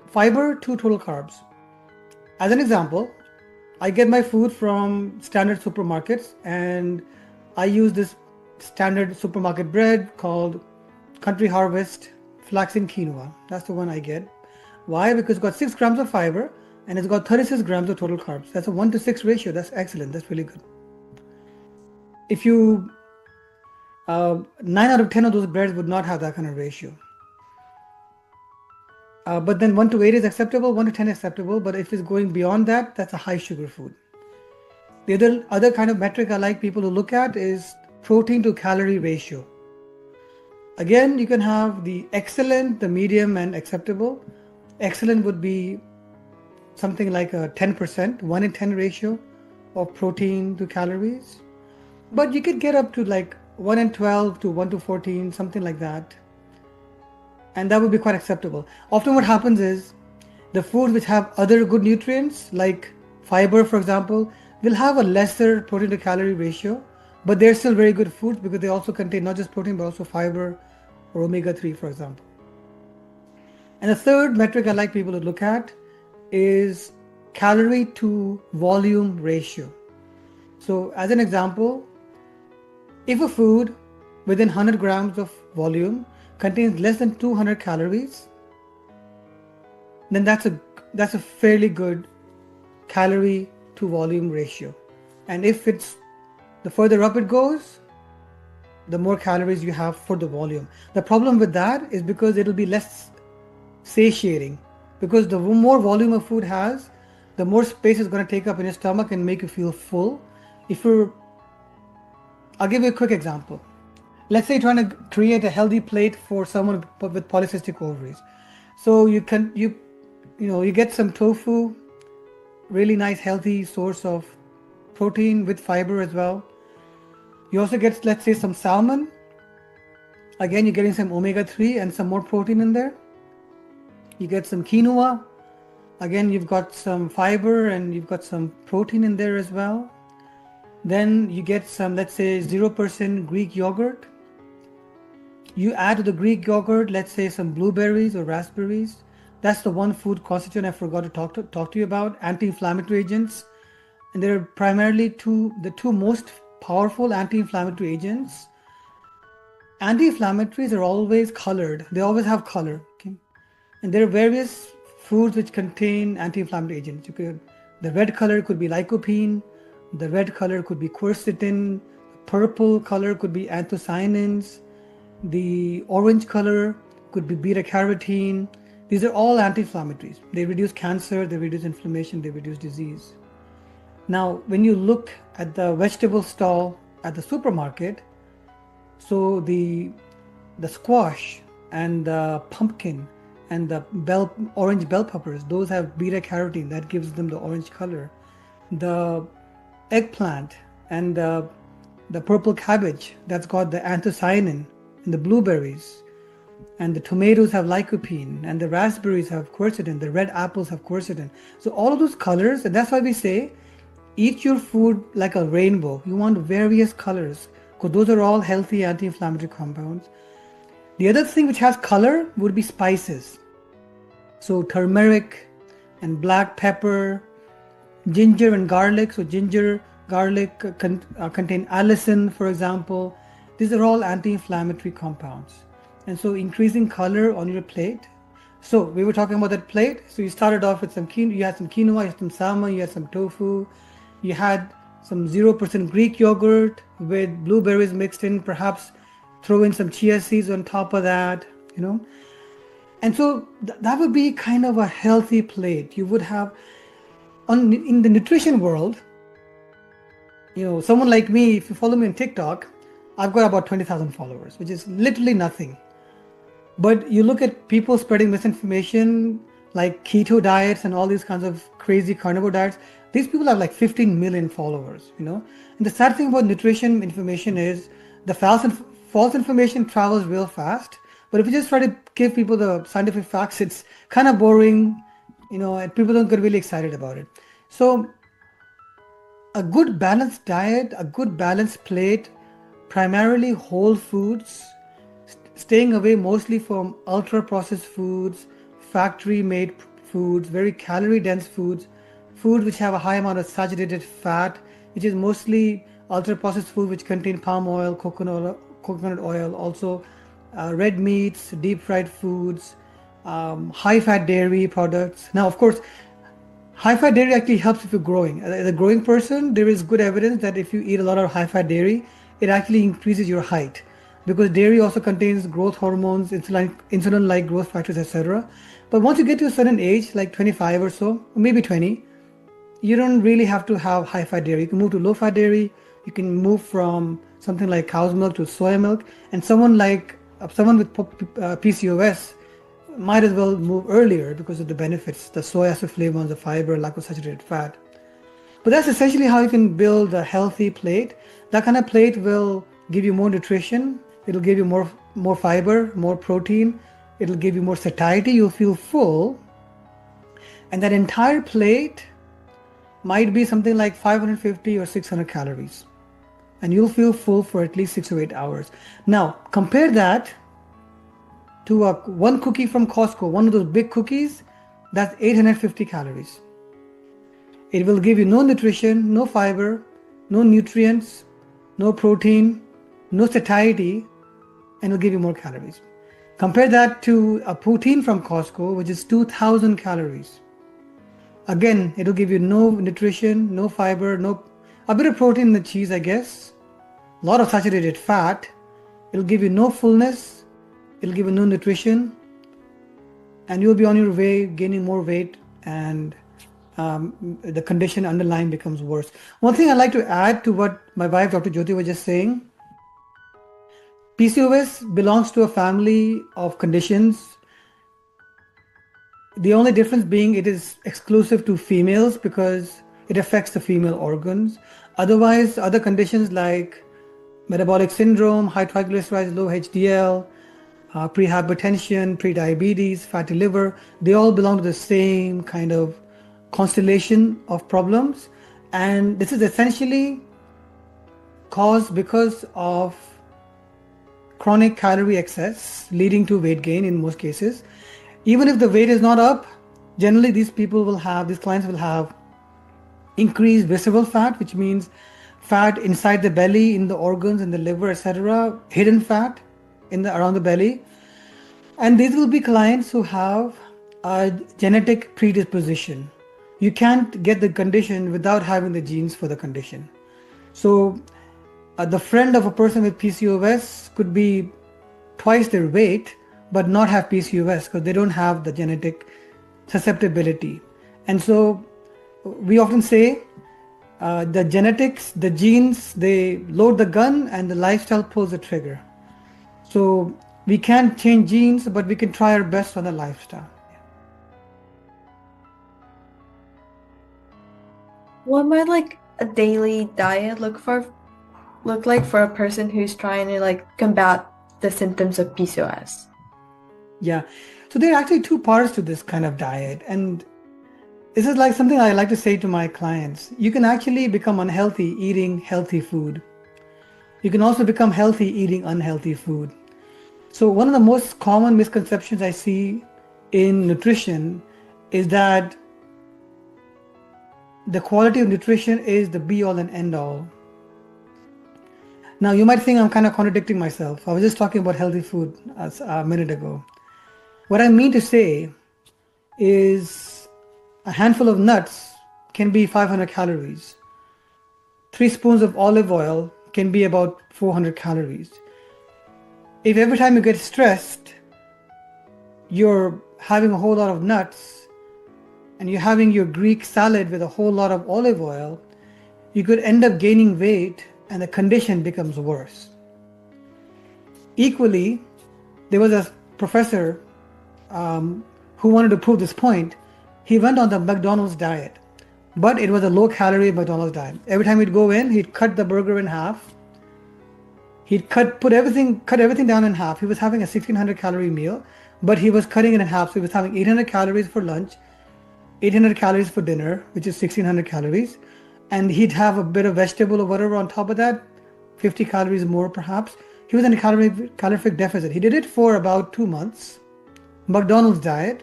fiber to total carbs. As an example, I get my food from standard supermarkets and I use this standard supermarket bread called Country Harvest Flaxen Quinoa. That's the one I get. Why? Because it's got 6 grams of fiber and it's got 36 grams of total carbs. That's a 1:6 ratio. That's excellent. That's really good. If you 9 out of 10 of those breads would not have that kind of ratio. But then 1:8 is acceptable, 1:10 is acceptable. But if it's going beyond that, that's a high sugar food. The other kind of metric I like people to look at is protein to calorie ratio. Again, you can have the excellent, the medium, and acceptable. Excellent would be something like a 10%, 1:10 ratio of protein to calories. But you could get up to like 1:12 to 1:14, something like that. And that would be quite acceptable. Often what happens is the foods which have other good nutrients, like fiber, for example, will have a lesser protein to calorie ratio, but they're still very good foods because they also contain not just protein, but also fiber or omega-3, for example. And the third metric I like people to look at is calorie to volume ratio. So as an example, if a food within 100 grams of volume contains less than 200 calories, then that's a fairly good calorie to volume ratio. And if it's the further up it goes, the more calories you have for the volume. The problem with that is because it'll be less satiating, because the more volume a food has, the more space it's going to take up in your stomach and make you feel full. I'll give you a quick example. Let's say you're trying to create a healthy plate for someone with polycystic ovaries. So you get some tofu, really nice healthy source of protein with fiber as well. You also get, let's say, some salmon. Again, you're getting some omega-3 and some more protein in there. You get some quinoa. Again, you've got some fiber and you've got some protein in there as well. Then you get some, let's say, 0% Greek yogurt. You add to the Greek yogurt, let's say, some blueberries or raspberries. That's the one food constituent I forgot to talk to you about, anti-inflammatory agents. And there are primarily the two most powerful anti-inflammatory agents. Anti-inflammatories are always colored. They always have color. Okay? And there are various foods which contain anti-inflammatory agents. The red color could be lycopene. The red color could be quercetin. The purple color could be anthocyanins. The orange color could be beta-carotene. These are all anti-inflammatories. They reduce cancer, they reduce inflammation, they reduce disease. Now, when you look at the vegetable stall at the supermarket, so the squash and the pumpkin and the orange bell peppers, those have beta-carotene, that gives them the orange color. The eggplant and the purple cabbage, that's got the anthocyanin, and the blueberries, and the tomatoes have lycopene, and the raspberries have quercetin, the red apples have quercetin. So all of those colors, and that's why we say, eat your food like a rainbow. You want various colors, because those are all healthy anti-inflammatory compounds. The other thing which has color would be spices. So turmeric and black pepper, ginger and garlic. So ginger, garlic contain allicin, for example. These are all anti-inflammatory compounds. And so increasing color on your plate. So we were talking about that plate. So you started off with you had some quinoa, you had some salmon, you had some tofu, you had some 0% Greek yogurt with blueberries mixed in, perhaps throw in some chia seeds on top of that, And so that would be kind of a healthy plate. You would have, in the nutrition world, someone like me, if you follow me on TikTok, I've got about 20,000 followers, which is literally nothing. But you look at people spreading misinformation like keto diets and all these kinds of crazy carnivore diets. These people have like 15 million followers, And the sad thing about nutrition information is the false information travels real fast. But if you just try to give people the scientific facts, it's kind of boring, and people don't get really excited about it. So a good balanced diet, a good balanced plate, primarily whole foods, staying away mostly from ultra processed foods, factory made foods, very calorie dense foods, foods which have a high amount of saturated fat, which is mostly ultra processed food which contain palm oil, coconut oil, also red meats, deep fried foods, high fat dairy products. Now, of course, high fat dairy actually helps if you're growing. As a growing person, there is good evidence that if you eat a lot of high fat dairy, it actually increases your height, because dairy also contains growth hormones, insulin-like growth factors, etc. But once you get to a certain age, like 25 or so, or maybe 20, you don't really have to have high fat dairy. You can move to low fat dairy. You can move from something like cow's milk to soy milk. And someone with PCOS might as well move earlier because of the benefits, the soy isoflavones, the fiber, lactosaturated fat. But that's essentially how you can build a healthy plate. That kind of plate will give you more nutrition. It'll give you more fiber, more protein. It'll give you more satiety. You'll feel full. And that entire plate might be something like 550 or 600 calories. And you'll feel full for at least 6 or 8 hours. Now, compare that to one cookie from Costco, one of those big cookies, that's 850 calories. It will give you no nutrition, no fiber, no nutrients, no protein, no satiety, and it'll give you more calories. Compare that to a poutine from Costco, which is 2,000 calories. Again, it'll give you no nutrition, no fiber, a bit of protein in the cheese, I guess, a lot of saturated fat. It'll give you no fullness, it'll give you no nutrition, and you'll be on your way gaining more weight, and the condition underlying becomes worse. One thing I'd like to add to what my wife, Dr. Jyoti, was just saying, PCOS belongs to a family of conditions. The only difference being it is exclusive to females because it affects the female organs. Otherwise, other conditions like metabolic syndrome, high triglycerides, low HDL, prehypertension, prediabetes, fatty liver, they all belong to the same kind of constellation of problems. And this is essentially caused because of chronic calorie excess leading to weight gain in most cases. Even if the weight is not up, generally these clients will have increased visceral fat, which means fat inside the belly, in the organs, in the liver, etc., hidden fat around the belly. And these will be clients who have a genetic predisposition. You can't get the condition without having the genes for the condition. So the friend of a person with PCOS could be twice their weight but not have PCOS because they don't have the genetic susceptibility. And so we often say the genetics, the genes, they load the gun and the lifestyle pulls the trigger. So we can't change genes, but we can try our best on the lifestyle. What might like a daily diet look like for a person who's trying to like combat the symptoms of PCOS? Yeah, so there are actually two parts to this kind of diet, and this is like something I like to say to my clients. You can actually become unhealthy eating healthy food. You can also become healthy eating unhealthy food. So one of the most common misconceptions I see in nutrition is that the quality of nutrition is the be all and end all. Now you might think I'm kind of contradicting myself. I was just talking about healthy food a minute ago. What I mean to say is a handful of nuts can be 500 calories. 3 spoons of olive oil can be about 400 calories. If every time you get stressed, you're having a whole lot of nuts and you're having your Greek salad with a whole lot of olive oil, you could end up gaining weight and the condition becomes worse. Equally, there was a professor who wanted to prove this point. He went on the McDonald's diet, but it was a low-calorie McDonald's diet. Every time he'd go in, he'd cut the burger in half. He'd cut everything down in half. He was having a 1,600 calorie meal, but he was cutting it in half. So he was having 800 calories for lunch, 800 calories for dinner, which is 1,600 calories. And he'd have a bit of vegetable or whatever on top of that, 50 calories more perhaps. He was in a calorific deficit. He did it for about 2 months. McDonald's diet.